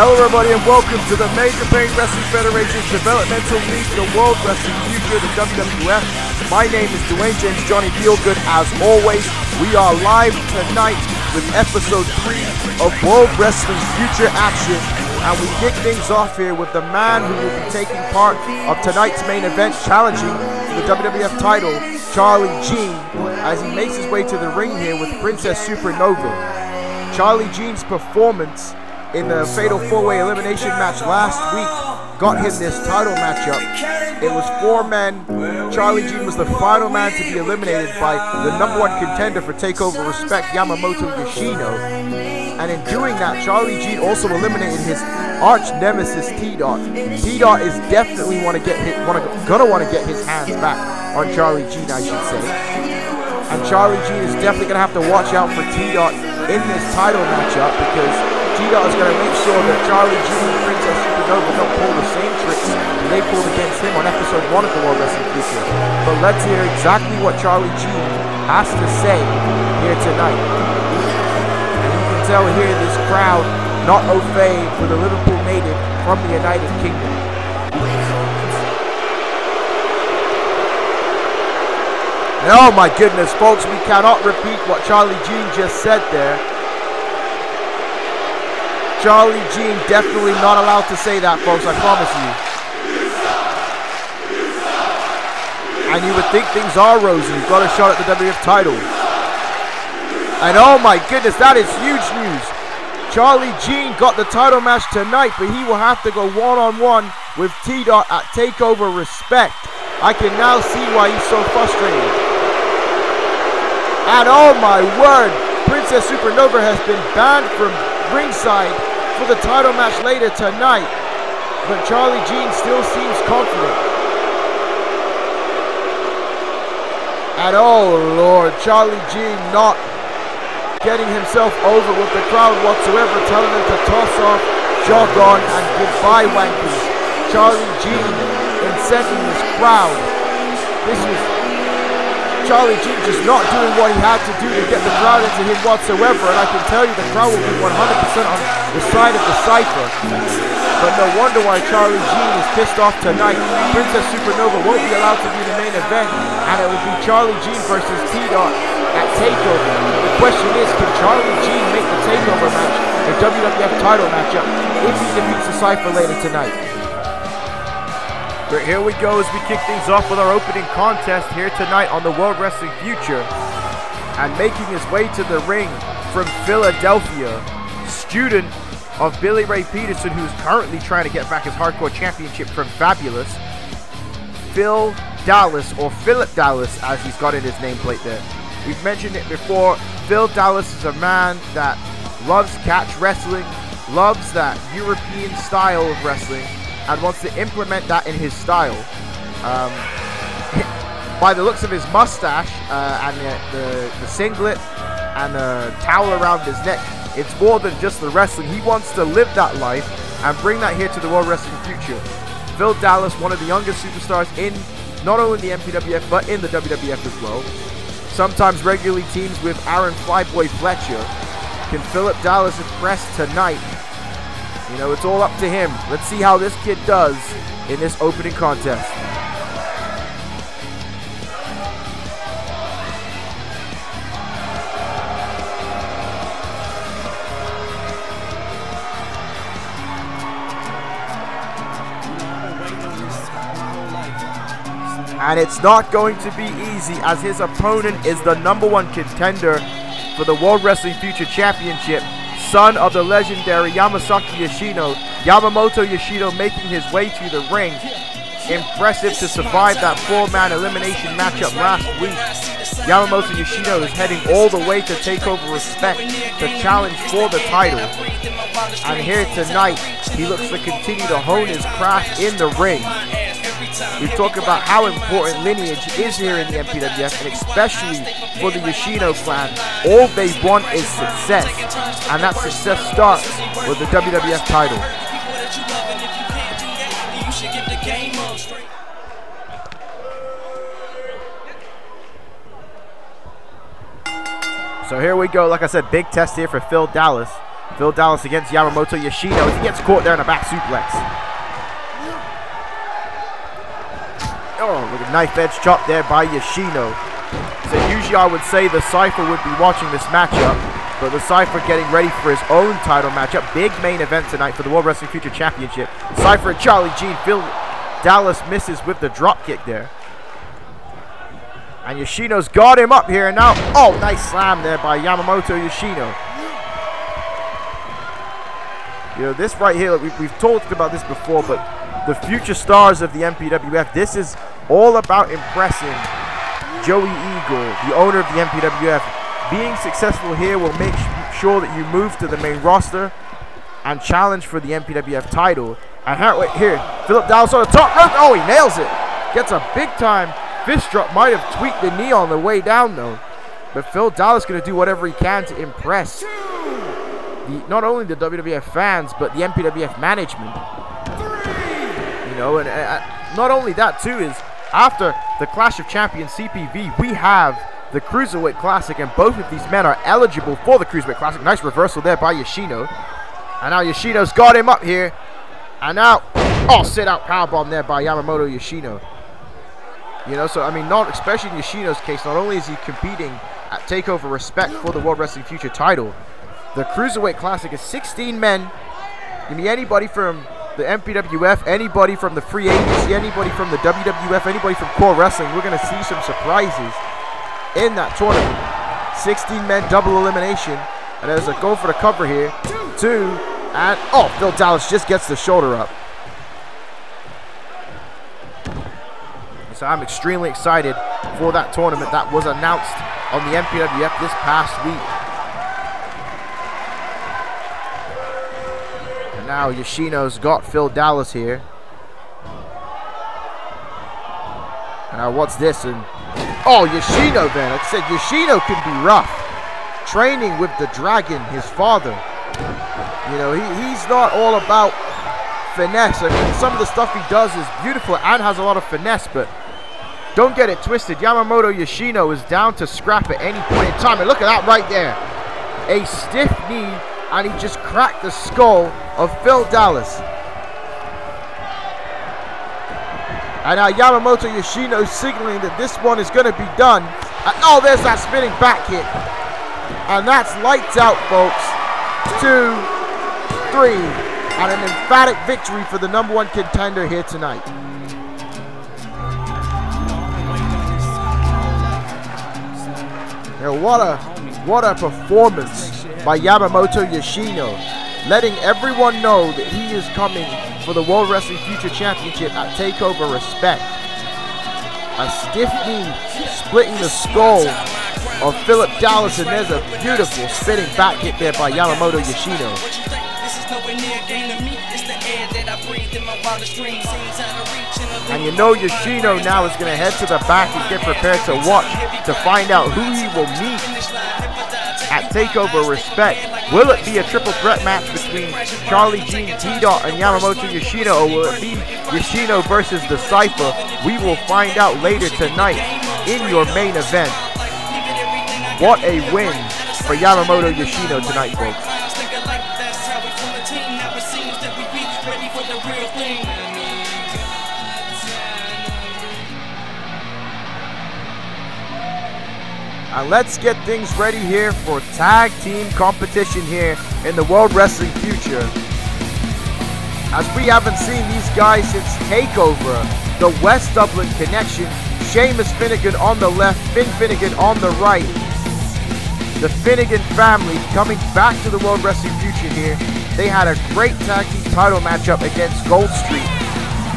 Hello everybody and welcome to the Major Pain Wrestling Federation's Developmental League, the World Wrestling Future, the WWF. My name is Dwayne James Johnny Feelgood. As always, we are live tonight with episode 3 of World Wrestling Future Action. And we kick things off here with the man who will be taking part of tonight's main event, challenging for the WWF title, Charlie Jean, as he makes his way to the ring here with Princess Supernova. Charlie Jean's performance in the Fatal 4-Way Elimination match last week got him this title matchup. It was 4 men. Charlie Jean was the final man to be eliminated by the #1 contender for Takeover Respect, Yamamoto Yoshino. And in doing that, Charlie Jean also eliminated his arch nemesis T-Dot. T-Dot is definitely gonna want to get his hands back on Charlie Jean, I should say. And Charlie Jean is definitely gonna have to watch out for T-Dot in this title matchup, because T-Dot is going to make sure that Charlie Jean and Princess Supernova don't pull the same tricks they pulled against him on episode 1 of the World Wrestling Future. But let's hear exactly what Charlie Jean has to say here tonight. And you can tell here this crowd not au fait with a Liverpool native from the United Kingdom. And oh my goodness, folks, we cannot repeat what Charlie Jean just said there. Charlie Jean definitely not allowed to say that, folks, I promise you. And you would think things are rosy. You've got a shot at the WWF title. And oh my goodness, that is huge news. Charlie Jean got the title match tonight, but he will have to go one-on-one with T-Dot at Takeover Respect. I can now see why he's so frustrated. And oh my word, Princess Supernova has been banned from ringside for the title match later tonight, but Charlie Jean still seems confident. And oh Lord, Charlie Jean not getting himself over with the crowd whatsoever, telling them to toss off, jog on, and goodbye wankies. Charlie Jean incenting this crowd. This was Charlie Jean just not doing what he had to do to get the crowd into him whatsoever, and I can tell you the crowd will be 100% on the side of the Cypher. But no wonder why Charlie Jean is pissed off tonight. Princess Supernova won't be allowed to be the main event, and it will be Charlie Jean versus T-Dot at Takeover. The question is, can Charlie Jean make the Takeover match a WWF title matchup if he defeats the Cypher later tonight? But here we go as we kick things off with our opening contest here tonight on the World Wrestling Future. And making his way to the ring from Philadelphia, student of Billy Ray Peterson, who's currently trying to get back his Hardcore Championship from Fabulous, Phil Dallas, or Philip Dallas as he's got in his nameplate there. We've mentioned it before, Phil Dallas is a man that loves catch wrestling, loves that European style of wrestling, and wants to implement that in his style. By the looks of his mustache and the singlet and the towel around his neck, it's more than just the wrestling. He wants to live that life and bring that here to the World Wrestling Future. Phil Dallas, one of the youngest superstars in not only the MPWF but in the WWF as well. Sometimes regularly teams with Aaron Flyboy Fletcher. Can Philip Dallas impress tonight? You know, it's all up to him. Let's see how this kid does in this opening contest. And it's not going to be easy, as his opponent is the #1 contender for the World Wrestling Future Championship, son of the legendary Yamamoto Yoshino, making his way to the ring. Impressive to survive that 4-man elimination matchup last week. Yamamoto Yoshino is heading all the way to Takeover Respect to challenge for the title. And here tonight, he looks to continue to hone his craft in the ring. We've talked about how important lineage is here in the MPWF, and especially for the Yoshino clan. All they want is success, and that success starts with the WWF title. So here we go. Like I said, big test here for Phil Dallas. Phil Dallas against Yamamoto Yoshino as he gets caught there in a back suplex. Oh, look at knife edge chop there by Yoshino. So usually I would say the Cypher would be watching this matchup, but the Cypher getting ready for his own title matchup. Big main event tonight for the World Wrestling Future Championship. Cypher and Charlie Jean. Phil Dallas misses with the drop kick there. And Yoshino's got him up here now. Oh, nice slam there by Yamamoto Yoshino. You know, this right here, we've talked about this before, but the future stars of the MPWF, this is all about impressing Joey Eagle, the owner of the MPWF. Being successful here will make sure that you move to the main roster and challenge for the MPWF title. And here, Philip Dallas on the top rope. Oh, he nails it. Gets a big time fist drop. Might have tweaked the knee on the way down though. But Phil Dallas going to do whatever he can to impress not only the WWF fans, but the MPWF management. You know, and not only that too is after the Clash of Champions CPV, we have the Cruiserweight Classic, and both of these men are eligible for the Cruiserweight Classic. Nice reversal there by Yoshino. And now Yoshino's got him up here. And now, oh, sit-out powerbomb there by Yamamoto Yoshino. You know, so I mean, especially in Yoshino's case, not only is he competing at TakeOver Respect for the World Wrestling Future title, the Cruiserweight Classic is 16 men. Give me anybody from the MPWF, anybody from the free agency, anybody from the WWF, anybody from CAW Wrestling. We're going to see some surprises in that tournament. 16 men double elimination. And there's a go for the cover here. Two. And oh, Phil Dallas just gets the shoulder up. So I'm extremely excited for that tournament that was announced on the MPWF this past week. And now Yoshino's got Phil Dallas here. And now what's this? And oh, Yoshino then. Like I said, Yoshino can be rough. Training with the Dragon, his father. You know, he's not all about finesse. I mean, some of the stuff he does is beautiful and has a lot of finesse, but don't get it twisted. Yamamoto Yoshino is down to scrap at any point in time. And look at that right there. A stiff knee, and he just cracked the skull of Phil Dallas. And now Yamamoto Yoshino signaling that this one is going to be done. And oh, there's that spinning back kick. And that's lights out, folks. 2, 3. And an emphatic victory for the #1 contender here tonight. You know, what a performance by Yamamoto Yoshino, letting everyone know that he is coming for the World Wrestling Future Championship at TakeOver Respect. A stiff knee splitting the skull of Philip Dallas, and there's a beautiful spinning back hit there by Yamamoto Yoshino. And you know Yoshino now is going to head to the back and get prepared to watch to find out who he will meet at TakeOver Respect. Will it be a triple threat match between Charlie Jean, T-Dot, and Yamamoto Yoshino, or will it be Yoshino versus the Cypher? We will find out later tonight in your main event. What a win for Yamamoto Yoshino tonight, folks. And let's get things ready here for tag team competition here in the World Wrestling Future. As we haven't seen these guys since TakeOver, the West Dublin Connection, Seamus Finnegan on the left, Finn Finnegan on the right. The Finnegan family coming back to the World Wrestling Future here. They had a great tag team title matchup against Gold Street.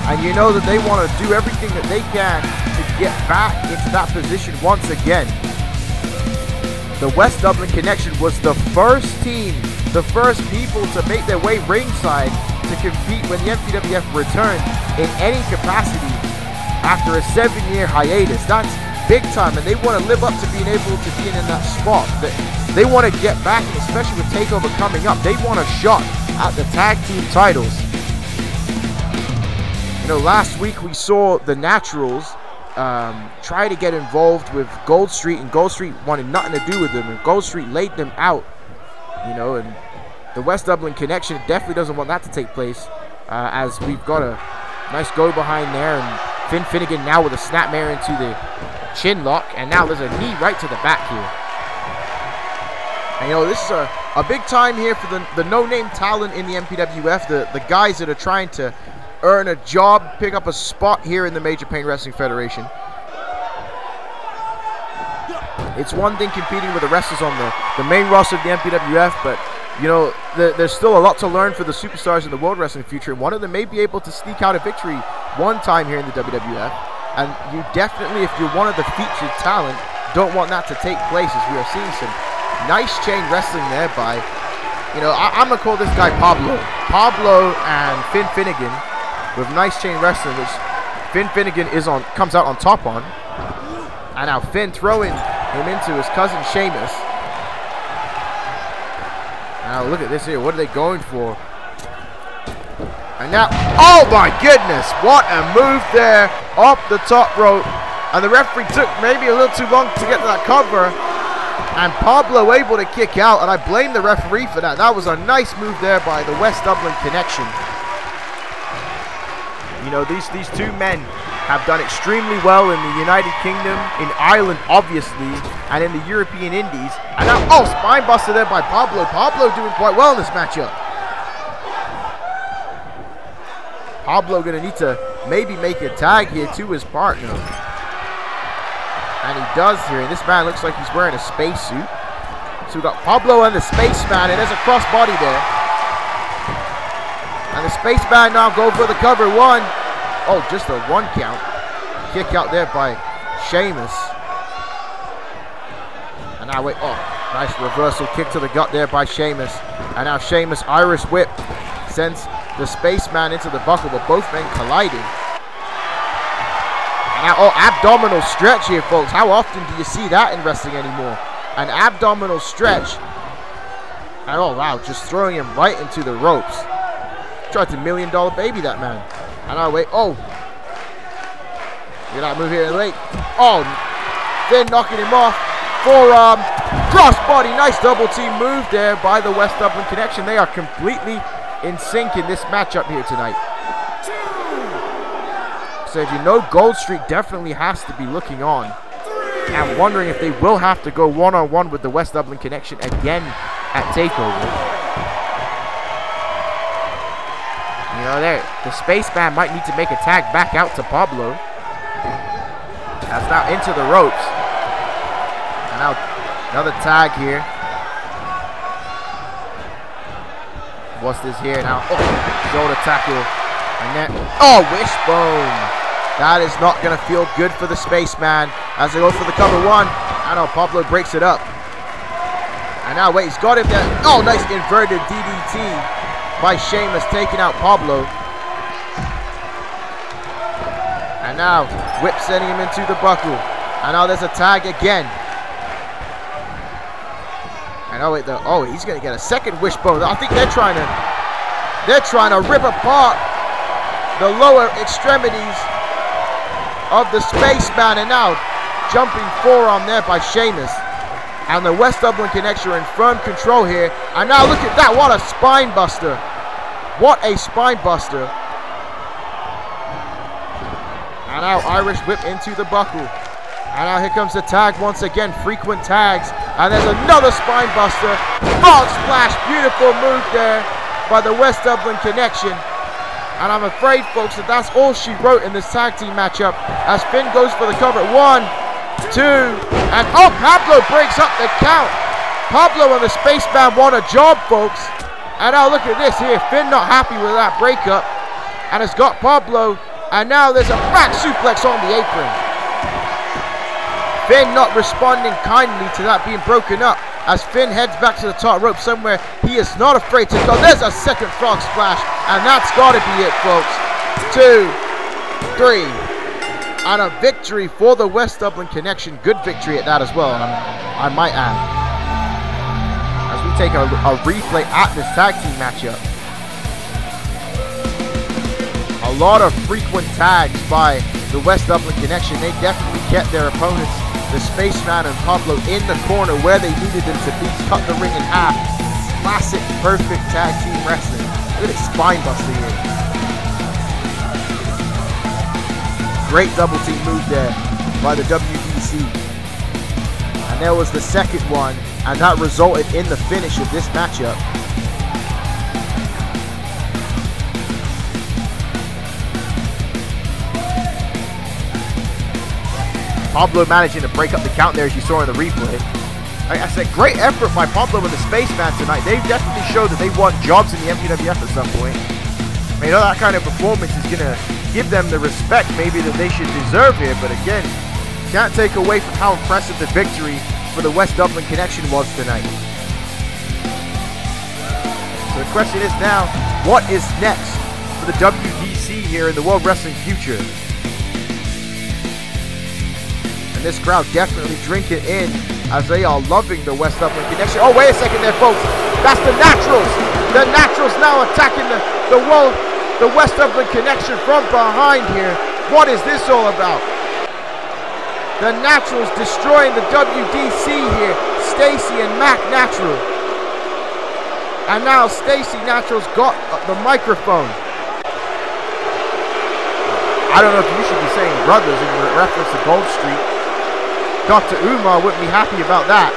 And you know that they want to do everything that they can to get back into that position once again. The West Dublin Connection was the first team, the first people to make their way ringside to compete when the MPWF returned in any capacity after a 7-year hiatus. That's big time, and they want to live up to being able to be in that spot. They want to get back, and especially with TakeOver coming up, they want a shot at the tag team titles. You know, last week we saw the Naturals try to get involved with Gold Street, and Gold Street wanted nothing to do with them, and Gold Street laid them out, you know, and the West Dublin Connection definitely doesn't want that to take place, as we've got a nice go behind there, and Finn Finnegan now with a snapmare into the chin lock, and now there's a knee right to the back here. And you know, this is a big time here for the no-name talent in the MPWF, the guys that are trying to earn a job, pick up a spot here in the Major Pain Wrestling Federation. It's one thing competing with the wrestlers on the main roster of the MPWF, but you know, there's still a lot to learn for the superstars in the World Wrestling future, and one of them may be able to sneak out a victory one time here in the WWF. And you definitely, if you're one of the featured talent, don't want that to take place, as we are seeing some nice chain wrestling there by, you know, I'm going to call this guy Pablo. Pablo and Finn Finnegan with nice chain wrestling, which Finn Finnegan comes out on top on. And now Finn throwing him into his cousin Sheamus. Now look at this here. What are they going for? And now, oh my goodness, what a move there off the top rope. And the referee took maybe a little too long to get to that cover. And Pablo able to kick out, and I blame the referee for that. That was a nice move there by the West Dublin Connection. You know, these two men have done extremely well in the United Kingdom, in Ireland obviously, and in the European Indies. And now, oh, spine buster there by Pablo. Pablo doing quite well in this matchup. Pablo gonna need to maybe make a tag here to his partner. And he does here, and this man looks like he's wearing a spacesuit. So we've got Pablo and the Spaceman, and there's a crossbody there. And the Spaceman now go for the cover. One. Oh, just a 1 count. Kick out there by Sheamus. And now wait, oh, nice reversal kick to the gut there by Sheamus. And now Sheamus, Irish whip, sends the Spaceman into the buckle, but both men colliding. Now, oh, abdominal stretch here, folks. How often do you see that in wrestling anymore? An abdominal stretch. And oh, wow, just throwing him right into the ropes. Tried to $1 Million Baby that man. And oh, wait, oh. Look at that move here late. Oh, then knocking him off. Forearm, crossbody, nice double team move there by the West Dublin Connection. They are completely in sync in this matchup here tonight. So if you know, Gold Street definitely has to be looking on and wondering if they will have to go one-on-one with the West Dublin Connection again at TakeOver. You know, there, the Spaceman might need to make a tag back out to Pablo. That's now into the ropes. And now another tag here. What's this here now? Oh, shoulder tackle. And then, oh, wishbone. That is not going to feel good for the Spaceman as they go for the cover. One. I know Pablo breaks it up. And now, wait, he's got him there. Oh, nice inverted DDT by Sheamus taking out Pablo. And now, whip sending him into the buckle. And now there's a tag again. And oh, wait, oh, he's going to get a second wishbone. I think they're trying to rip apart the lower extremities of the Spaceman, and now jumping forearm there by Sheamus. And the West Dublin Connection are in firm control here. And now look at that, what a spine buster. What a spine buster. And now Irish whip into the buckle. And now here comes the tag once again, frequent tags. And there's another spine buster. Frog splash, beautiful move there by the West Dublin Connection. And I'm afraid, folks, that that's all she wrote in this tag team matchup as Finn goes for the cover. 1, 2, and oh, Pablo breaks up the count. Pablo and the Spaceman want a job, folks. And now look at this here. Finn not happy with that breakup. And it's got Pablo. And now there's a back suplex on the apron. Finn not responding kindly to that being broken up as Finn heads back to the top rope somewhere he is not afraid to go. There's a second frog splash, and that's got to be it, folks. 2, 3, and a victory for the West Dublin Connection. Good victory at that as well, I might add. As we take a replay at this tag team matchup. A lot of frequent tags by the West Dublin Connection. They definitely kept their opponents, the Spaceman and Pablo, in the corner where they needed them to be, cut the ring in half. classic, perfect tag team wrestling. Look at this spine buster here. Great double team move there by the WWC. And there was the second one, and that resulted in the finish of this matchup. Pablo managing to break up the count there, as you saw in the replay. Like I said, great effort by Pablo and the Spaceman tonight. They've definitely showed that they want jobs in the WWF at some point. I mean, that kind of performance is going to give them the respect maybe that they should deserve here. But again, can't take away from how impressive the victory for the West Dublin Connection was tonight. So the question is now, what is next for the WWC here in the World Wrestling future? This crowd definitely drink it in as they are loving the West Dublin Connection. Oh, wait a second there, folks. That's the Naturals. The Naturals now attacking the West Dublin Connection from behind here. What is this all about? The Naturals destroying the WDC here. Stacy and Mac Natural. And now Stacy Natural's got the microphone. I don't know if you should be saying brothers in reference to Gold Street. Dr. Umar wouldn't be happy about that.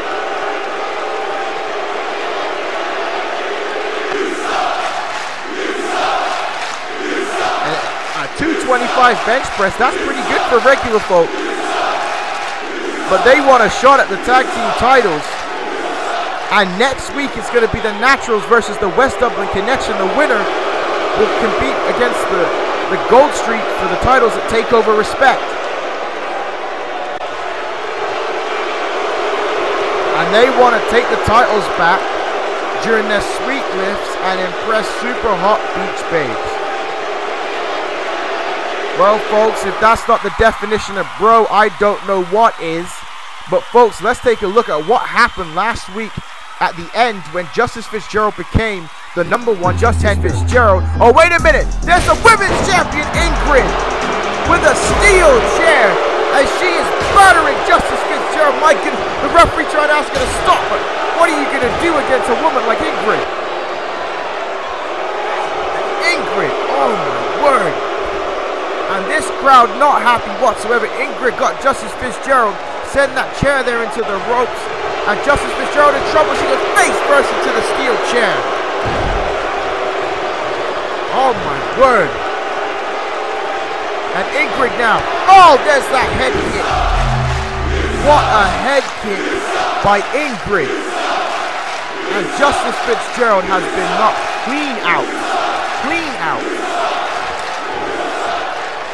And a 225 bench press, that's pretty good for regular folk. But they want a shot at the tag team titles. And next week it's going to be the Naturals versus the West Dublin Connection. The winner will compete against the Gold Street for the titles at Takeover Respect. And they want to take the titles back during their sweet lifts and impress super hot beach babes. Well, folks, if that's not the definition of bro, I don't know what is. But, folks, let's take a look at what happened last week at the end when Justice Fitzgerald became the #1 Justice Fitzgerald. Oh, wait a minute. There's the women's champion, Ingrid, with a steel chair as she is battering Justice Fitzgerald. My goodness. The referee tried to ask her to stop, but what are you going to do against a woman like Ingrid? Ingrid, oh my word. And this crowd not happy whatsoever. Ingrid got Justice Fitzgerald, send that chair there into the ropes, and Justice Fitzgerald in trouble. She goes face first into the steel chair. Oh my word. And Ingrid now, oh, there's that head kick. What a head kick by Ingrid. And Justice Fitzgerald has been knocked clean out. Clean out.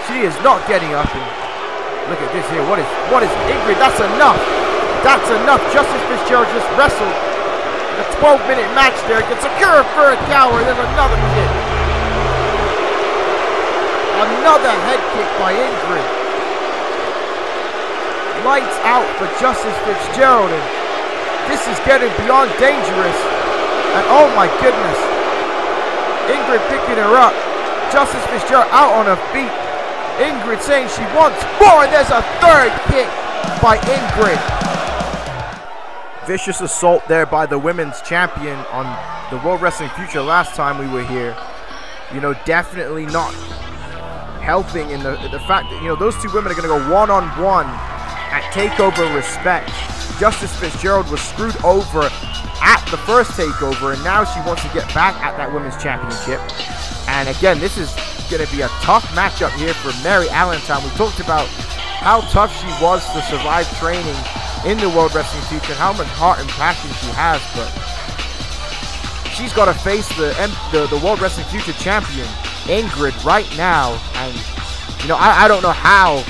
She is not getting up. And look at this here. What is Ingrid? That's enough. That's enough. Justice Fitzgerald just wrestled a 12-minute match there against Sakura for a cower. There's another kick. Another head kick by Ingrid. Lights out for Justice Fitzgerald, and this is getting beyond dangerous. And oh my goodness, Ingrid picking her up. Justice Fitzgerald out on her feet. Ingrid saying she wants more, and there's a third kick by Ingrid. Vicious assault there by the women's champion on the World Wrestling Future last time we were here. You know, definitely not helping in the fact that, you know, those two women are going to go one-on-one at Takeover Respect. Justice Fitzgerald was screwed over at the first Takeover, and now she wants to get back at that Women's Championship. And again, this is going to be a tough matchup here for Mary Allentown. We talked about how tough she was to survive training in the World Wrestling Future, and how much heart and passion she has, but she's got to face the World Wrestling Future champion, Ingrid, right now. And, you know, I don't know how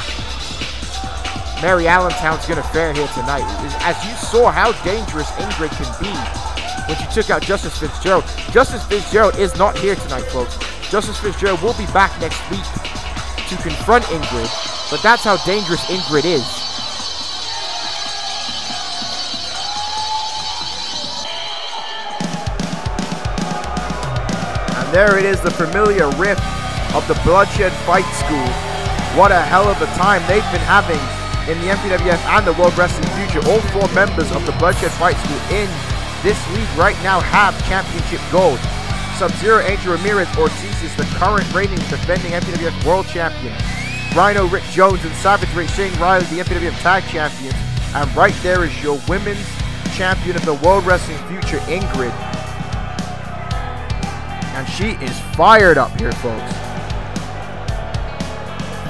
Mary Allentown's going to fare here tonight. As you saw how dangerous Ingrid can be when she took out Justice Fitzgerald. Justice Fitzgerald is not here tonight, folks. Justice Fitzgerald will be back next week to confront Ingrid, but that's how dangerous Ingrid is. And there it is, the familiar riff of the Bloodshed Fight School. What a hell of a time they've been having in the WWF and the World Wrestling Future. All 4 members of the Bloodshed Fight School in this league right now have championship gold. Sub-Zero, Angel Ramirez Ortiz is the current reigning defending MPWF World Champion. Rhino, Rick Jones, and Savage Ray Shane Riley, the MPWF Tag Champions. And right there is your women's champion of the World Wrestling Future, Ingrid. And she is fired up here, folks.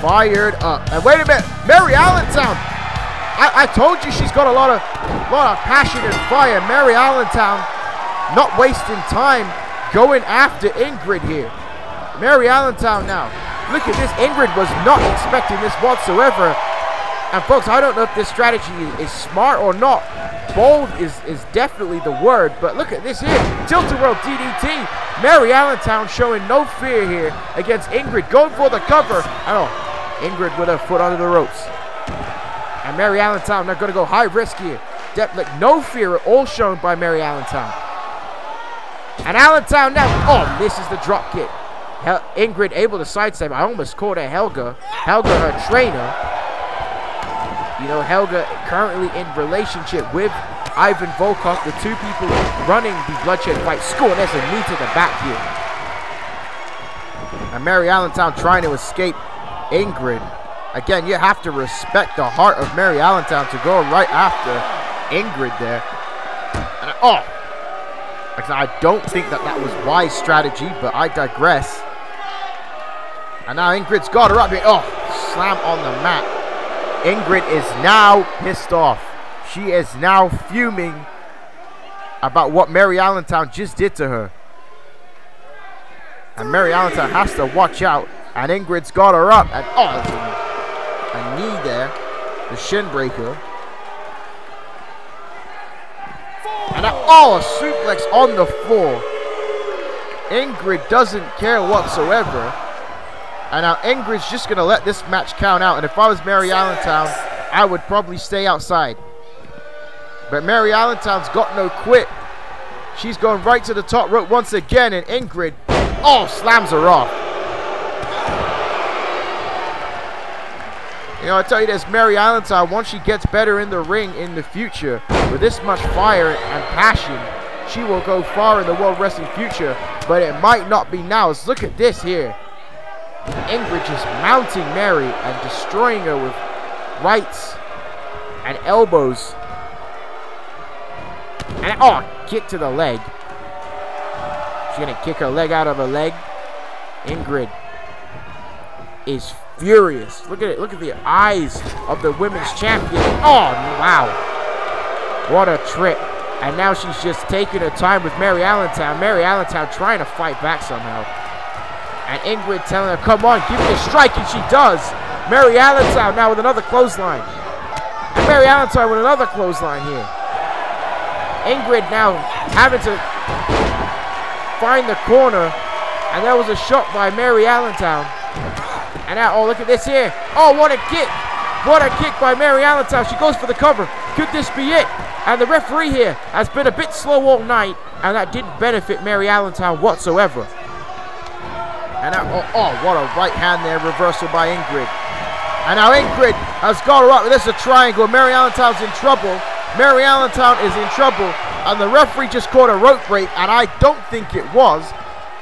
Fired up. And wait a minute, Mary Allentown. I told you she's got a lot of passion and fire. Mary Allentown not wasting time going after Ingrid here. Mary Allentown now. Look at this. Ingrid was not expecting this whatsoever. And folks, I don't know if this strategy is smart or not. Bold is definitely the word. But look at this here. Tilt-A-Whirl DDT. Mary Allentown showing no fear here against Ingrid. Going for the cover. Ingrid with her foot under the ropes. And Mary Allentown not going to go high risk here. Like no fear at all shown by Mary Allentown. And Allentown now. Oh, misses the drop kick. Ingrid able to sidestep. I almost called her Helga. Helga, her trainer. You know, Helga currently in relationship with Ivan Volkov, the two people running the bloodshed fight. Score. There's a knee to the back here. And Mary Allentown trying to escape Ingrid. Again, you have to respect the heart of Mary Allentown to go right after Ingrid there. And I don't think that was wise strategy, but I digress. And now Ingrid's got her up here. Oh, slam on the mat. Ingrid is now pissed off. She is now fuming about what Mary Allentown just did to her. And Mary Allentown has to watch out. And Ingrid's got her up. And there's a knee there. The shin breaker. And a suplex on the floor. Ingrid doesn't care whatsoever. And now Ingrid's just going to let this match count out. And if I was Mary Allentown, I would probably stay outside. But Mary Allentown's got no quit. She's going right to the top rope once again. And Ingrid, slams her off. You know, I tell you this, Mary Allentown, once she gets better in the ring in the future, with this much fire and passion, she will go far in the World Wrestling Future, but it might not be now. Let's look at this here. Ingrid just mounting Mary and destroying her with rights and elbows. And kick to the leg. She's gonna kick her leg out of her leg. Ingrid is furious. Look at it. Look at the eyes of the women's champion. Oh, wow. What a trip. And now she's just taking her time with Mary Allentown. Mary Allentown trying to fight back somehow. And Ingrid telling her, come on, give me a strike. And she does. Mary Allentown now with another clothesline. And Mary Allentown with another clothesline here. Ingrid now having to find the corner. And that was a shot by Mary Allentown. And now, look at this here. Oh, what a kick. What a kick by Mary Allentown. She goes for the cover. Could this be it? And the referee here has been a bit slow all night. And that didn't benefit Mary Allentown whatsoever. And now, what a right hand there. Reversal by Ingrid. And now Ingrid has got her up. This is a triangle. Mary Allentown's in trouble. Mary Allentown is in trouble. And the referee just caught a rope break. And I don't think it was.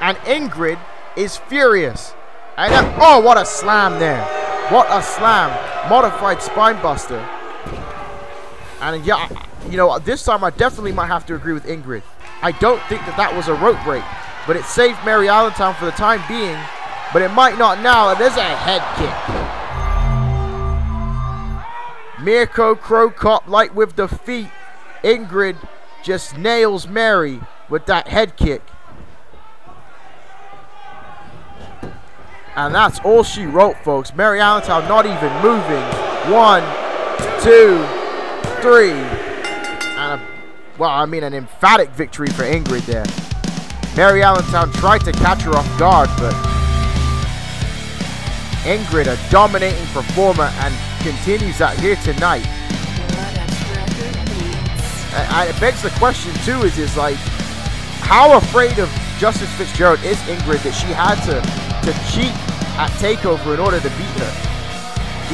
And Ingrid is furious. And then, what a slam there. What a slam. Modified spine buster. And yeah, you know, this time I definitely might have to agree with Ingrid. I don't think that was a rope break. But it saved Mary Allentown for the time being. But it might not now. And there's a head kick. Mirko Crow Cop light with the feet. Ingrid just nails Mary with that head kick. And that's all she wrote, folks. Mary Allentown not even moving. 1, 2, 3. And an emphatic victory for Ingrid there. Mary Allentown tried to catch her off guard, but Ingrid, a dominating performer, and continues that here tonight. And it begs the question too, is like, how afraid of Justice Fitzgerald is Ingrid that she had to cheat at TakeOver in order to beat her?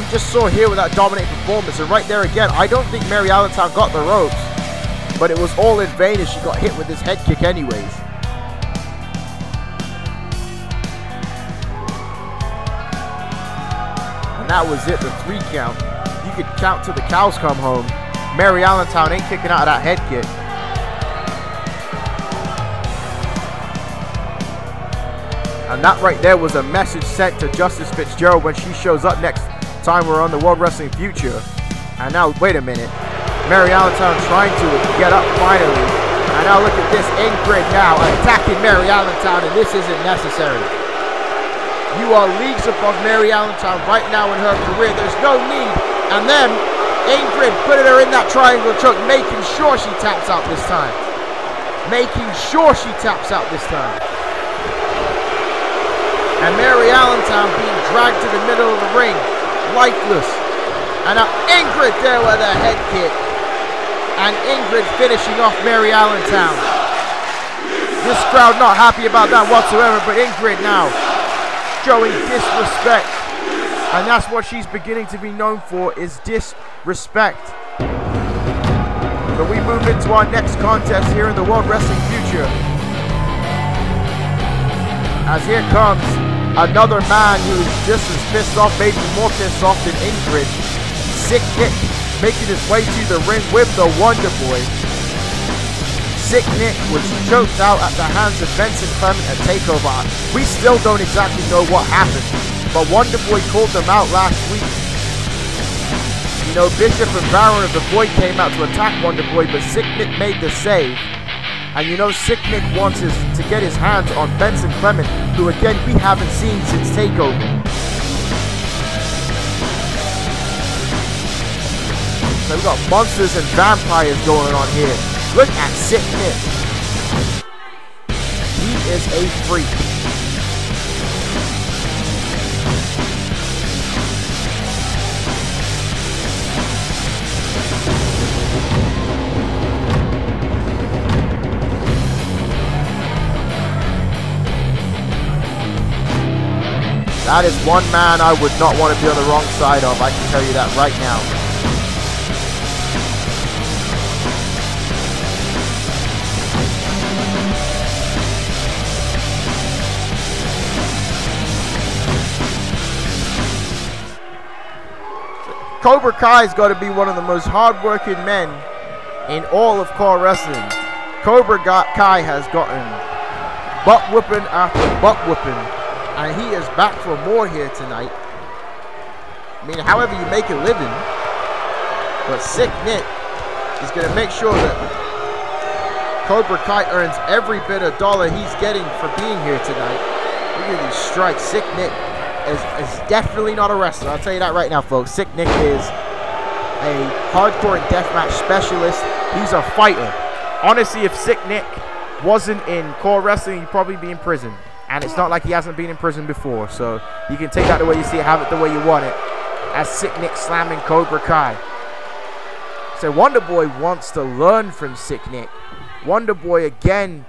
We just saw here with that dominating performance, and right there again, I don't think Mary Allentown got the ropes. but it was all in vain as she got hit with this head kick anyways. And that was it, the 3 count. You could count till the cows come home. Mary Allentown ain't kicking out of that head kick. And that right there was a message sent to Justice Fitzgerald when she shows up next time we're on the World Wrestling Future. And now, wait a minute. Mary Allentown trying to get up finally. And now look at this. Ingrid now attacking Mary Allentown, and this isn't necessary. You are leagues above Mary Allentown right now in her career. There's no need. And then Ingrid putting her in that triangle choke, making sure she taps out this time. Making sure she taps out this time. And Mary Allentown being dragged to the middle of the ring, lifeless. And now Ingrid there with a head kick. And Ingrid finishing off Mary Allentown. This crowd not happy about that whatsoever, but Ingrid now showing disrespect. And that's what she's beginning to be known for, is disrespect. But we move into our next contest here in the World Wrestling Future. As here comes another man who's just as pissed off, maybe more pissed off than Ingrid. Sick Nick making his way to the ring with the Wonder Boy. Sick Nick was choked out at the hands of Vincent Clement at Takeover. We still don't exactly know what happened, but Wonder Boy called them out last week. You know, Bishop and Baron of the Void came out to attack Wonder Boy, but Sick Nick made the save. And you know, Sick Nick wants to get his hands on Vincent Clement, who again we haven't seen since Takeover. So we've got monsters and vampires going on here. Look at Sick Nick. He is a freak. That is one man I would not want to be on the wrong side of, I can tell you that right now. Cobra Kai's got to be one of the most hard-working men in all of CAW Wrestling. Cobra Kai has gotten butt-whooping after butt-whooping. And he is back for more here tonight. I mean, however you make a living. But Sick Nick is going to make sure that Cobra Kai earns every bit of dollar he's getting for being here tonight. Look at these strikes. Sick Nick is definitely not a wrestler. I'll tell you that right now, folks. Sick Nick is a hardcore and deathmatch specialist. He's a fighter. Honestly, if Sick Nick wasn't in CAW Wrestling, he'd probably be in prison. And it's not like he hasn't been in prison before. So you can take that the way you see it, have it the way you want it. As Sick Nick slamming Cobra Kai. So Wonder Boy wants to learn from Sick Nick. Wonder Boy again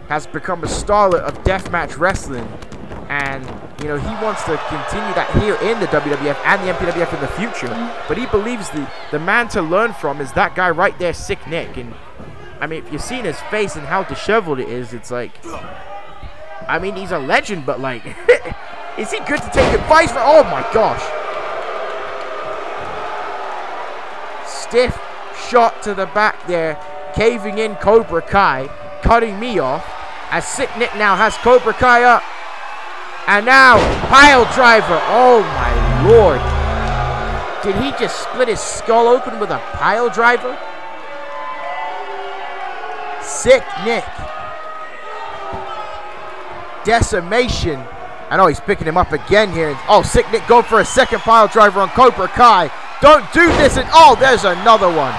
has become a starlet of deathmatch wrestling. And, you know, he wants to continue that here in the WWF and the MPWF in the future. But he believes the man to learn from is that guy right there, Sick Nick. And, I mean, if you've seen his face and how disheveled it is, it's like... I mean, he's a legend, but like, is he good to take advice from? Oh my gosh. Stiff shot to the back there, caving in Cobra Kai, cutting me off. As Sick Nick now has Cobra Kai up. And now, pile driver. Oh my lord. Did he just split his skull open with a pile driver? Sick Nick. Decimation. I know he's picking him up again here. Oh, Sick Nick going for a second pile driver on Cobra Kai. Don't do this. And oh, there's another one.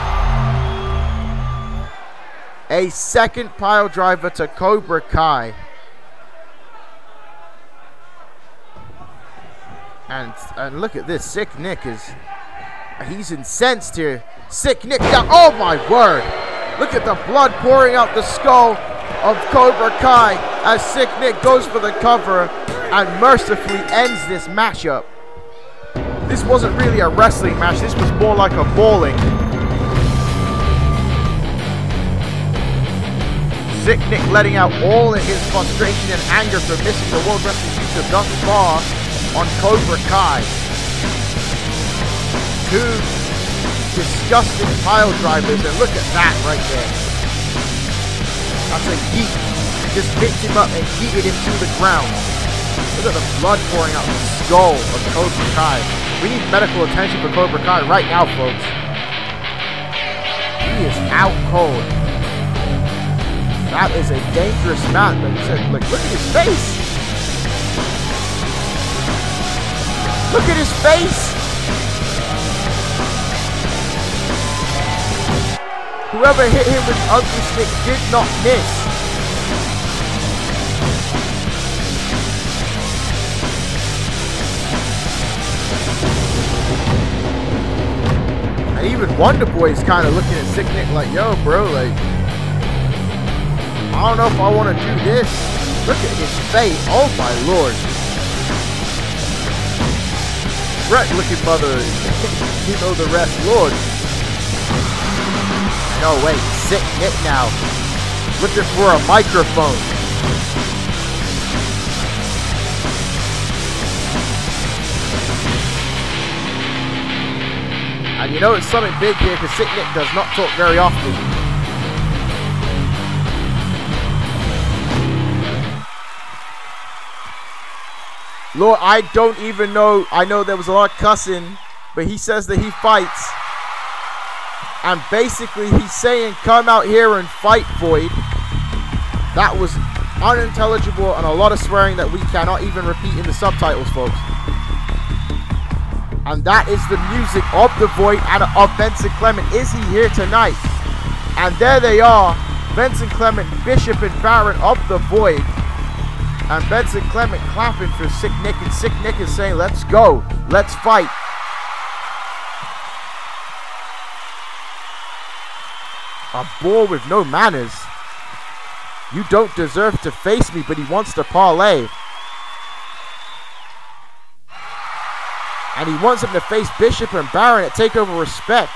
A second pile driver to Cobra Kai. And look at this. Sick Nick he's incensed here. Sick Nick down. Oh my word. Look at the blood pouring out the skull of Cobra Kai as Sick Nick goes for the cover and mercifully ends this matchup. This wasn't really a wrestling match. This was more like a brawling. Sick Nick letting out all of his frustration and anger for missing the World Wrestling Future thus far on Cobra Kai. Two disgusting pile drivers, and look at that right there. That's a yeet. Just picked him up and yeeted him to the ground. Look at the blood pouring out the skull of Cobra Kai. We need medical attention for Cobra Kai right now, folks. He is out cold. That is a dangerous man. Like I said, look at his face. Look at his face. Whoever hit him with the ugly stick did not miss. And even Wonder Boy is kind of looking at Sick Nick like, yo, bro, like, I don't know if I want to do this. Look at his face. Oh my lord. Brett looking mother. You know the rest, Lord. No, wait. Sick Nick now. Looking for a microphone. And you know it's something big here because Sick Nick does not talk very often. Lord, I don't even know. I know there was a lot of cussing, but he says that he fights. And basically he's saying, come out here and fight, Void. That was unintelligible and a lot of swearing that we cannot even repeat in the subtitles, folks. And that is the music of the Void and of Vincent Clement. Is he here tonight? And there they are, Vincent Clement, Bishop and Baron of the Void. And Vincent Clement clapping for Sick Nick, and Sick Nick is saying, let's go, let's fight. A boy with no manners. You don't deserve to face me, but he wants to parlay. And he wants him to face Bishop and Baron at Takeover Respect.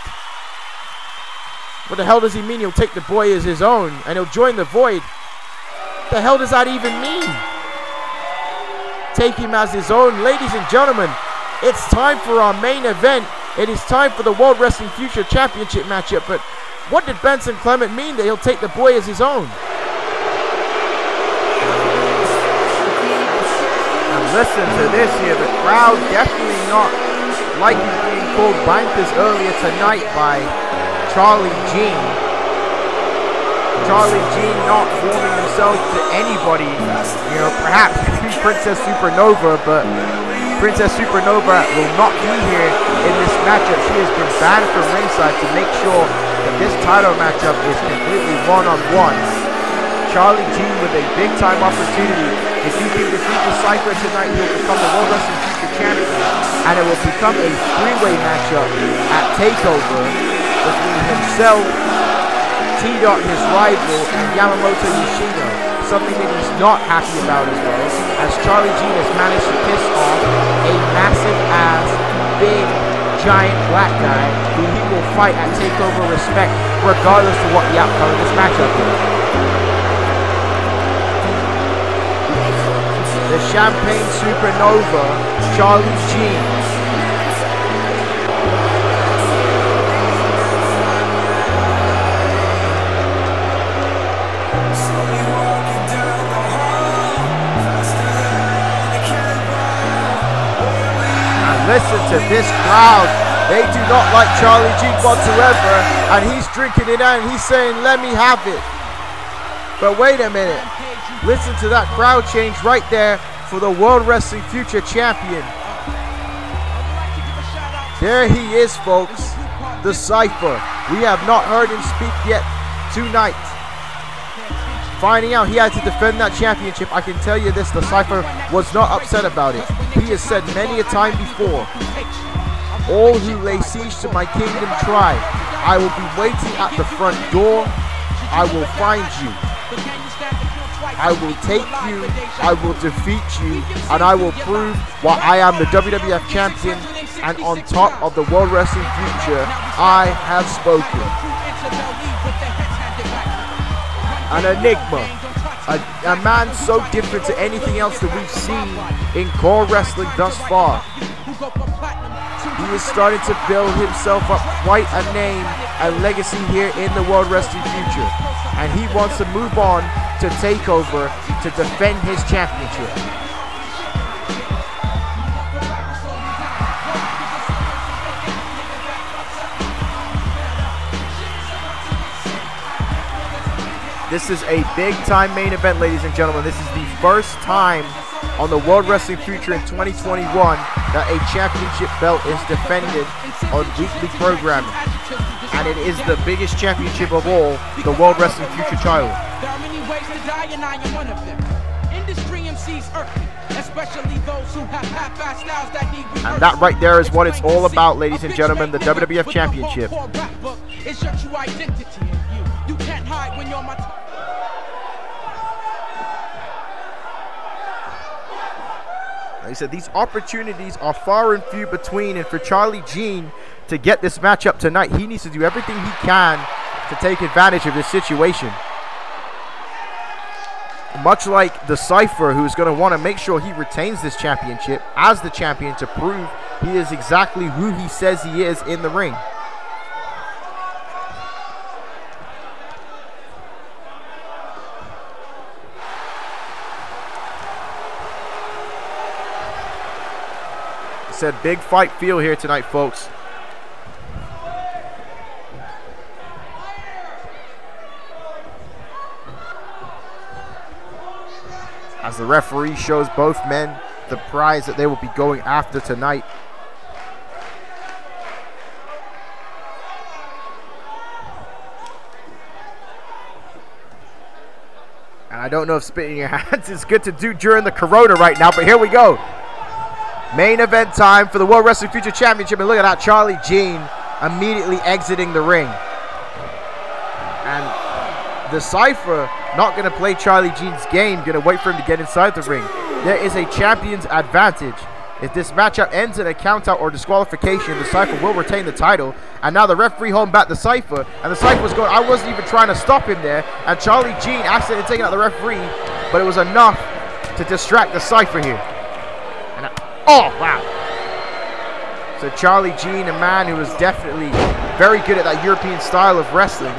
What the hell does he mean he'll take the boy as his own and he'll join the Void? What the hell does that even mean? Take him as his own. Ladies and gentlemen, it's time for our main event. It is time for the World Wrestling Future Championship matchup. But what did Benson Clement mean that he'll take the boy as his own? And listen to this here. The crowd definitely not liking being called bankers earlier tonight by Charlie Jean. Charlie Jean not warming himself to anybody, you know, perhaps Princess Supernova, but Princess Supernova will not be here in this matchup. She has been banned from ringside to make sure that this title matchup is completely one-on-one. Charlie Jean with a big-time opportunity. If he can defeat the Cypher tonight, he'll become the World Wrestling Future Champion, and it will become a three-way matchup at Takeover between himself, T-Dot, his rival, and Yamamoto Yoshino. Something that he's not happy about as well, as Charlie Jean has managed to piss off a massive ass, big, giant black guy who he will fight at Takeover Respect regardless of what the outcome of this matchup is. The Champagne Supernova, Charlie Jean. Listen to this crowd. They do not like Charlie Jean whatsoever. And he's drinking it out and he's saying, let me have it. But wait a minute. Listen to that crowd change right there for the World Wrestling Future Champion. There he is, folks. The Cypher. We have not heard him speak yet tonight. Finding out he had to defend that championship, I can tell you this, the Cypher was not upset about it. He has said many a time before, all who lay siege to my kingdom try. I will be waiting at the front door. I will find you. I will take you. I will defeat you. And I will prove why I am the WWF Champion. And on top of the World Wrestling Future, I have spoken. an enigma, a man so different to anything else that we've seen in CAW Wrestling thus far. He is starting to build himself up quite a name and legacy here in the World Wrestling Future. And he wants to move on to Takeover to defend his championship. This is a big-time main event, ladies and gentlemen. This is the first time on the World Wrestling Future in 2021 that a championship belt is defended on weekly programming. And it is the biggest championship of all, the World Wrestling Future title. There are many ways to die, and I am one of them. Industry MCs irk me, especially those who have half-assed styles that need rehearsal. And that right there is what it's all about, ladies and gentlemen, the WWF Championship. It's your true identity. You can't hide when you're my Like I said, these opportunities are far and few between, and for Charlie Jean to get this matchup tonight, he needs to do everything he can to take advantage of this situation. Much like the Cypher, who is going to want to make sure he retains this championship as the champion to prove he is exactly who he says he is in the ring. Said big fight feel here tonight, folks. As the referee shows both men the prize that they will be going after tonight. And I don't know if spitting in your hands is good to do during the corona right now, but here we go. Main event time for the World Wrestling Future Championship, and look at that, Charlie Jean immediately exiting the ring. And the Cypher not going to play Charlie Jean's game, going to wait for him to get inside the ring. There is a champion's advantage. If this matchup ends in a countout or disqualification, the Cypher will retain the title. And now the referee holding back the Cypher, and the Cypher was going, I wasn't even trying to stop him there, and Charlie Jean accidentally taking out the referee, but it was enough to distract the Cypher here. Oh, wow. So Charlie Jean, a man who is definitely very good at that European style of wrestling,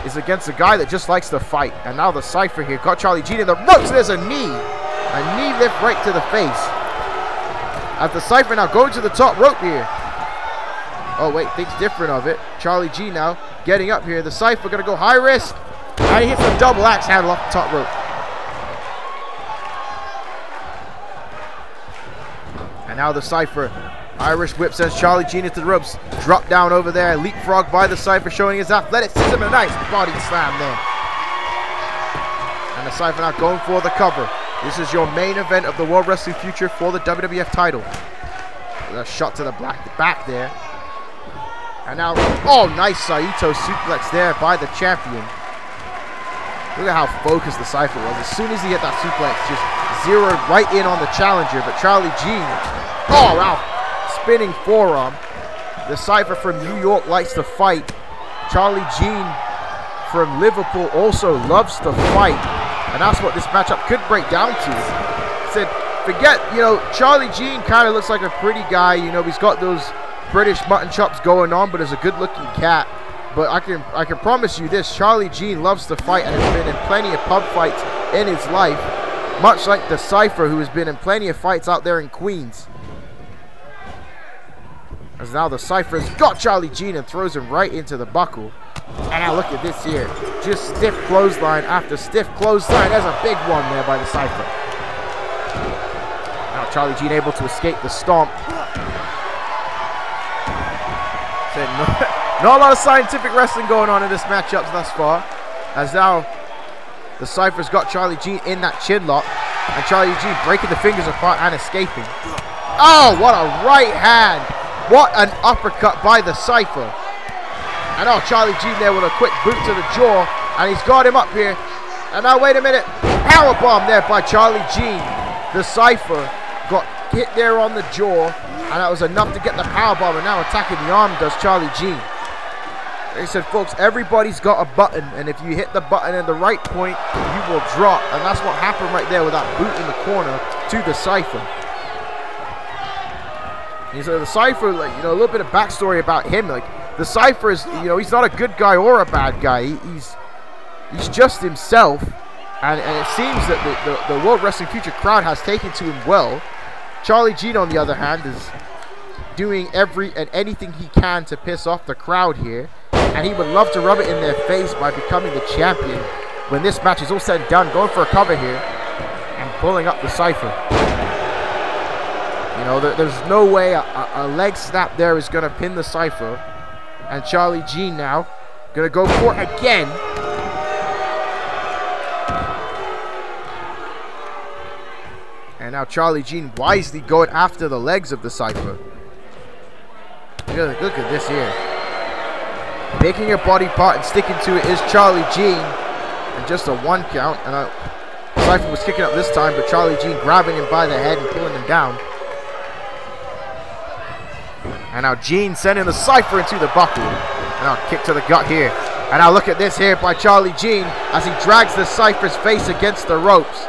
is against a guy that just likes to fight. And now the Cypher here got Charlie Jean in the ropes. There's a knee lift right to the face. As the Cypher now going to the top rope here. Oh, wait, thinks different of it. Charlie Jean now getting up here. The Cypher going to go high risk. And he hits a double axe handle off the top rope. And now the Cypher, Irish whip, sends Charlie Jean into the ropes. Drop down over there, leapfrog by the Cypher, showing his athleticism. A nice body slam there. And the Cypher now going for the cover. This is your main event of the World Wrestling Future for the WWF title. A shot to the back there. And now, oh, nice Saito suplex there by the champion. Look at how focused the Cypher was. As soon as he hit that suplex, just zeroed right in on the challenger. But Charlie Jean, oh wow, spinning forearm. The Cypher from New York likes to fight. Charlie Jean from Liverpool also loves to fight. And that's what this matchup could break down to. Said, forget, Charlie Jean kind of looks like a pretty guy. He's got those British mutton chops going on, but is a good-looking cat. But I can promise you this, Charlie Jean loves to fight and has been in plenty of pub fights in his life. Much like the Cypher, who has been in plenty of fights out there in Queens. As now the Cypher has got Charlie Jean and throws him right into the buckle. And now look at this here. Just stiff clothesline after stiff clothesline. There's a big one there by the Cypher. Now Charlie Jean able to escape the stomp. Not a lot of scientific wrestling going on in this matchup thus far. As now the Cypher's got Charlie Jean in that chin lock. And Charlie Jean breaking the fingers apart and escaping. Oh, what a right hand. What an uppercut by the Cypher. And oh, Charlie Jean there with a quick boot to the jaw. And he's got him up here. And now, wait a minute. Powerbomb there by Charlie Jean. The Cypher got hit there on the jaw. And that was enough to get the powerbomb. And now attacking the arm does Charlie Jean. They said, folks, everybody's got a button, and if you hit the button at the right point, you will drop. And that's what happened right there with that boot in the corner to the Cypher. And so the Cypher, like, you know, a little bit of backstory about him. Like, the Cypher is, you know, he's not a good guy or a bad guy. He's just himself. And it seems that the World Wrestling Future crowd has taken to him well. Charlie Jean, on the other hand, is doing every and anything he can to piss off the crowd here. And he would love to rub it in their face by becoming the champion when this match is all said and done. Going for a cover here and pulling up the Cypher. You know, there's no way a leg snap there is going to pin the Cypher. And Charlie Jean now going to go for it again. And now Charlie Jean wisely going after the legs of the Cypher. Look at this here. Making a body part and sticking to it is Charlie Jean. And just a 1 count. And Cypher was kicking up this time, but Charlie Jean grabbing him by the head and pulling him down. And now Jean sending the Cypher into the buckle. And now kick to the gut here. And now look at this here by Charlie Jean as he drags the Cypher's face against the ropes.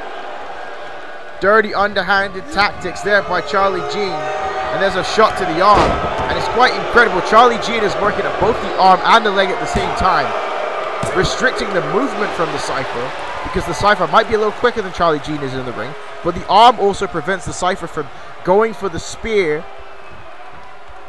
Dirty underhanded tactics there by Charlie Jean. And there's a shot to the arm. And it's quite incredible. Charlie Jean is working at both the arm and the leg at the same time, restricting the movement from the Cypher, because the Cypher might be a little quicker than Charlie Jean is in the ring, but the arm also prevents the Cypher from going for the spear.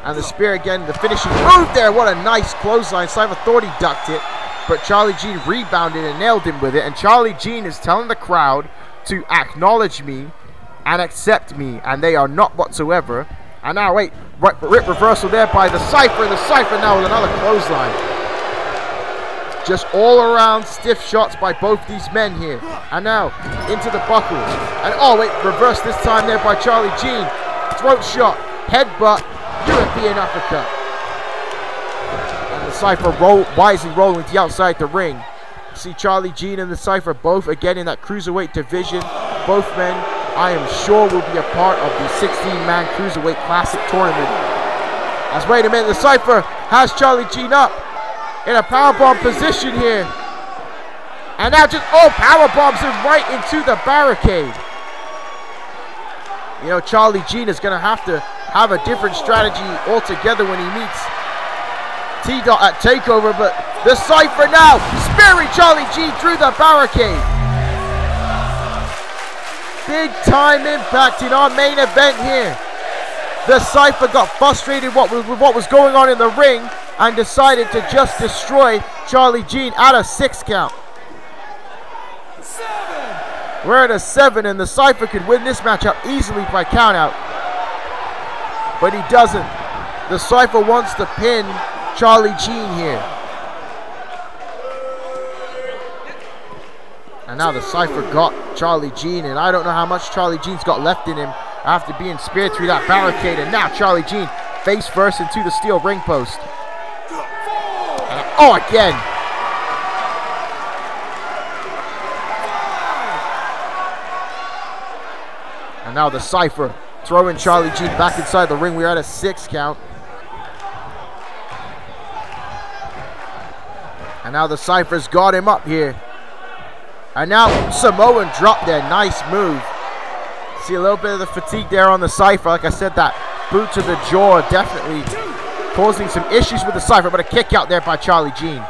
And the spear again, the finishing move there. What a nice clothesline. Cypher thought he ducked it, but Charlie Jean rebounded and nailed him with it. And Charlie Jean is telling the crowd to acknowledge me and accept me, and they are not whatsoever. And now, wait, rip reversal there by the Cypher, and the Cypher now with another clothesline. Just all around stiff shots by both these men here. And now, into the buckle. And oh, wait, reverse this time there by Charlie Jean. Throat shot, headbutt, European uppercut. And the Cypher wisely rolling to the outside the ring. See Charlie Jean and the Cypher both again in that cruiserweight division. Both men, I am sure, will be a part of the 16-man Cruiserweight Classic tournament. As, wait a minute, the Cypher has Charlie Jean up in a powerbomb position here. And now just, oh, powerbombs him right into the barricade. You know, Charlie Jean is going to have a different strategy altogether when he meets T-Dot at TakeOver, but the Cypher now spearing Charlie Jean through the barricade. Big time impact in our main event here. The Cypher got frustrated with what was going on in the ring and decided to just destroy Charlie Jean at a 6 count. 7. We're at a 7, and the Cypher could win this matchup easily by countout. But he doesn't. The Cypher wants to pin Charlie Jean here. And now the Cypher got Charlie Jean, and I don't know how much Charlie Jean's got left in him after being speared through that barricade. And now Charlie Jean face first into the steel ring post. And, oh, again. And now the Cypher throwing Charlie Jean back inside the ring. We're at a 6 count. And now the Cypher's got him up here. And now Samoan drop there. Nice move. See a little bit of the fatigue there on the Cypher. Like I said, that boot to the jaw definitely causing some issues with the Cypher. But a kick out there by Charlie Jean.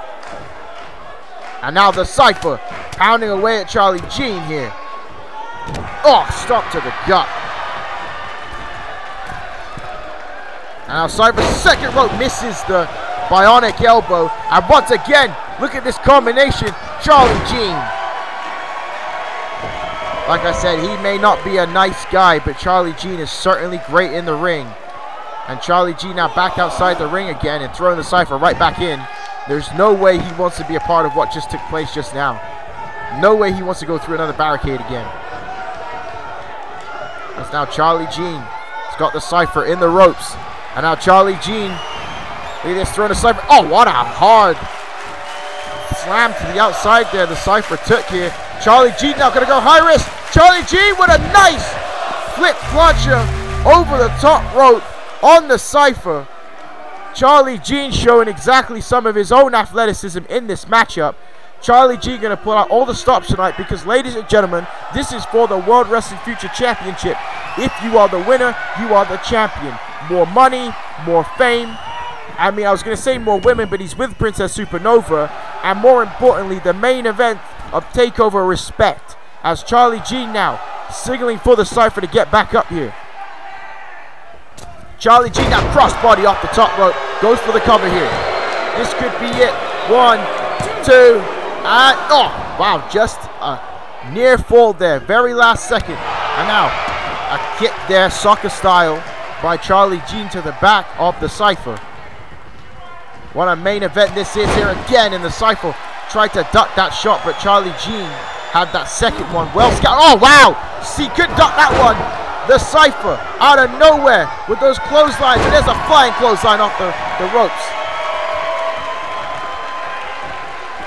And now the Cypher pounding away at Charlie Jean here. Oh, stomp to the gut. And now Cypher's second rope misses the bionic elbow. And once again, look at this combination. Charlie Jean. Like I said, he may not be a nice guy, but Charlie Jean is certainly great in the ring. And Charlie Jean now back outside the ring again and throwing the Cypher right back in. There's no way he wants to be a part of what just took place just now. No way he wants to go through another barricade again. That's now Charlie Jean. He's got the Cypher in the ropes. And now Charlie Jean, look at this, throwing the Cypher. Oh, what a hard slam to the outside there the Cypher took here. Charlie Jean now going to go high risk. Charlie Jean with a nice flip plancha over the top rope on the Cypher. Charlie Jean showing exactly some of his own athleticism in this matchup. Charlie Jean going to pull out all the stops tonight because, ladies and gentlemen, this is for the World Wrestling Future Championship. If you are the winner, you are the champion. More money, more fame. I mean, I was going to say more women, but he's with Princess Supernova. And more importantly, the main event of Takeover Respect. As Charlie Jean now signaling for the Cypher to get back up here. Charlie Jean now crossbody off the top rope. Goes for the cover here. This could be it. 1, 2, and oh, wow, just a near fall there. Very last second. And now a kick there, soccer style, by Charlie Jean to the back of the Cypher. What a main event this is here again, and the Cypher tried to duck that shot, but Charlie Jean had that second one well scouted. Oh, wow! See, could duck that one. The Cypher out of nowhere with those clotheslines, and there's a flying clothesline off the ropes.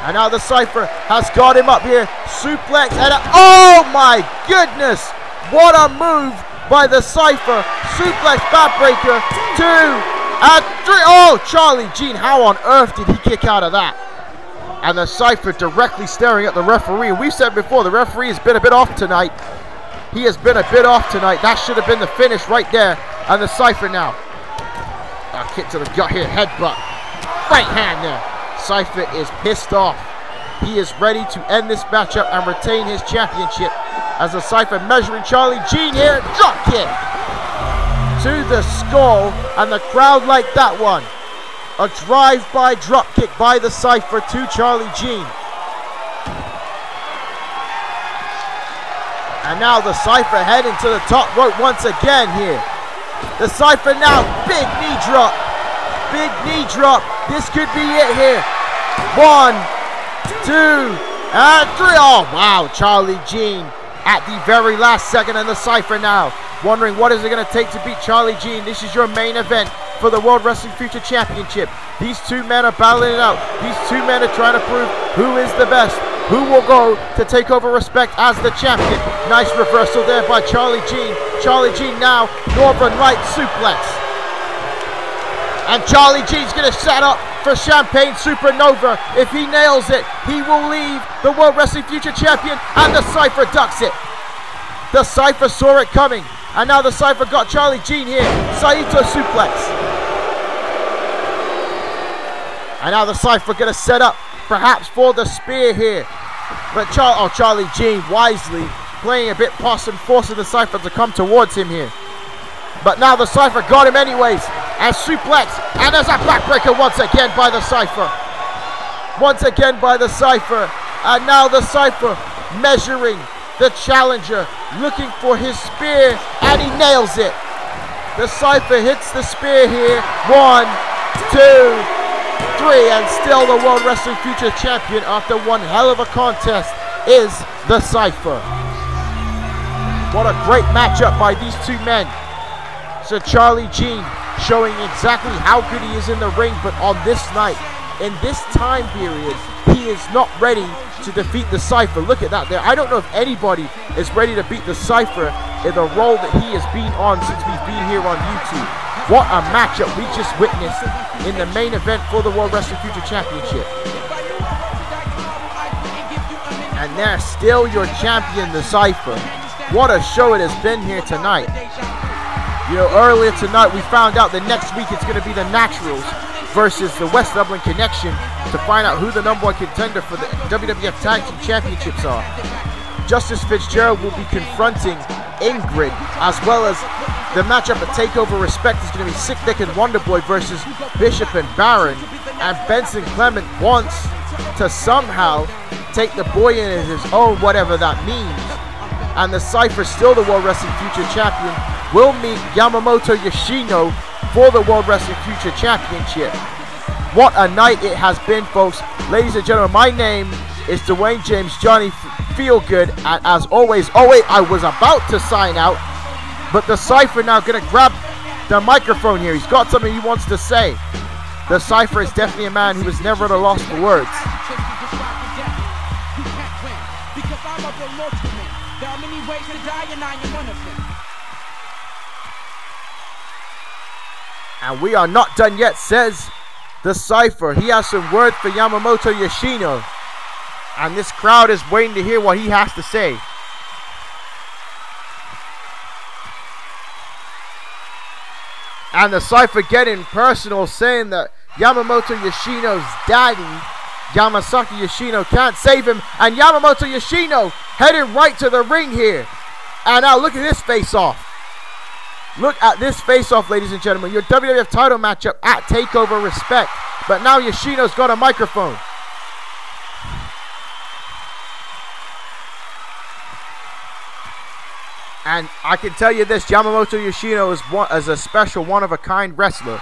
And now the Cypher has got him up here. Suplex and oh my goodness! What a move by the Cypher. Suplex backbreaker. 2 and 3. Oh, Charlie Jean, how on earth did he kick out of that? And the Cypher directly staring at the referee. We've said before, the referee has been a bit off tonight. He has been a bit off tonight. That should have been the finish right there. And the Cypher now. A kick to the gut here. Headbutt. Right hand there. Cypher is pissed off. He is ready to end this matchup and retain his championship. As the Cypher measuring Charlie Jean here. Drop kick to the skull. And the crowd liked that one. A drive-by drop kick by the Cypher to Charlie Jean. And now the Cypher heading to the top rope once again here. The Cypher now, big knee drop. Big knee drop. This could be it here. 1, 2, and 3. Oh, wow, Charlie Jean at the very last second, and the Cypher now wondering what is it going to take to beat Charlie Jean. This is your main event for the World Wrestling Future Championship. These two men are battling it out. These two men are trying to prove who is the best. Who will go to Takeover Respect as the champion. Nice reversal there by Charlie Jean. Charlie Jean now, Northern Light suplex. And Charlie Jean's going to set up for Champagne Supernova. If he nails it, he will leave the World Wrestling Future Champion, and the Cypher ducks it. The Cypher saw it coming, and now the Cypher got Charlie Jean here. Saito suplex. And now the Cypher going to set up perhaps for the spear here. But Charlie Jean wisely playing a bit possum, forcing the Cypher to come towards him here. But now the Cypher got him anyways. And suplex. And there's a backbreaker once again by the Cypher. Once again by the Cypher. And now the Cypher measuring the challenger, looking for his spear, and he nails it. The Cypher hits the spear here. 1, 2, 3, and still the World Wrestling Future Champion after one hell of a contest is the Cypher. What a great matchup by these two men. So Charlie Jean showing exactly how good he is in the ring, but on this night, in this time period, he is not ready to defeat the Cypher. Look at that there. I don't know if anybody is ready to beat the Cypher in the role that he has been on since we've been here on YouTube. What a matchup we just witnessed in the main event for the World Wrestling Future Championship. And there's still your champion, the Cypher. What a show it has been here tonight. You know, earlier tonight we found out that next week it's going to be the Naturals versus the West Dublin Connection to find out who the #1 contender for the WWF Tag Team Championships are. Justice Fitzgerald will be confronting Ingrid, as well as the matchup at Takeover Respect is going to be Sick Nick and Wonderboy versus Bishop and Baron. And Benson Clement wants to somehow take the boy in as his own, whatever that means. And the Cypher, still the World Wrestling Future Champion, will meet Yamamoto Yoshino for the World Wrestling Future Championship. What a night it has been, folks. Ladies and gentlemen, my name is Dwayne James Johnny Feelgood, and as always, oh wait, I was about to sign out, but the Cypher now going to grab the microphone here. He's got something he wants to say. The Cypher is definitely a man who is never at a loss for words. There are many ways to die, and I am one of them. And we are not done yet, says the Cypher. He has some word for Yamamoto Yoshino. And this crowd is waiting to hear what he has to say. And the Cypher getting personal, saying that Yamamoto Yoshino's daddy, Yamasaki Yoshino, can't save him. And Yamamoto Yoshino heading right to the ring here. And now look at this face-off. Look at this face-off, ladies and gentlemen. Your WWF title matchup at TakeOver Respect. But now Yoshino's got a microphone. And I can tell you this, Yamamoto Yoshino is a special one-of-a-kind wrestler.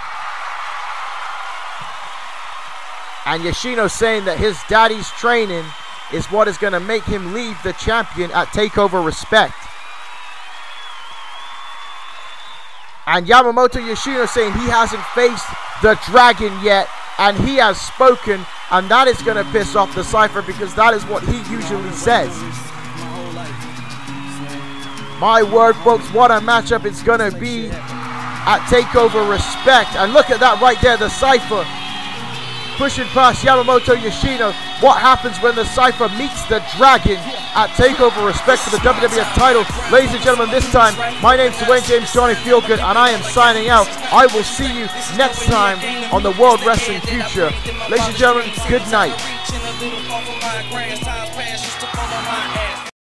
And Yoshino's saying that his daddy's training is what is going to make him leave the champion at TakeOver Respect. And Yamamoto Yoshino saying he hasn't faced the Dragon yet, and he has spoken, and that is going to piss off the Cypher because that is what he usually says. My word, folks, what a matchup it's going to be at TakeOver Respect. And look at that right there, the Cypher pushing past Yamamoto Yoshino. What happens when the Cypher meets the Dragon at TakeOver Respect for the WWF title? Ladies and gentlemen, this time, my name's Dwayne James Johnny Feelgood, and I am signing out. I will see you next time on the World Wrestling Future. Ladies and gentlemen, good night.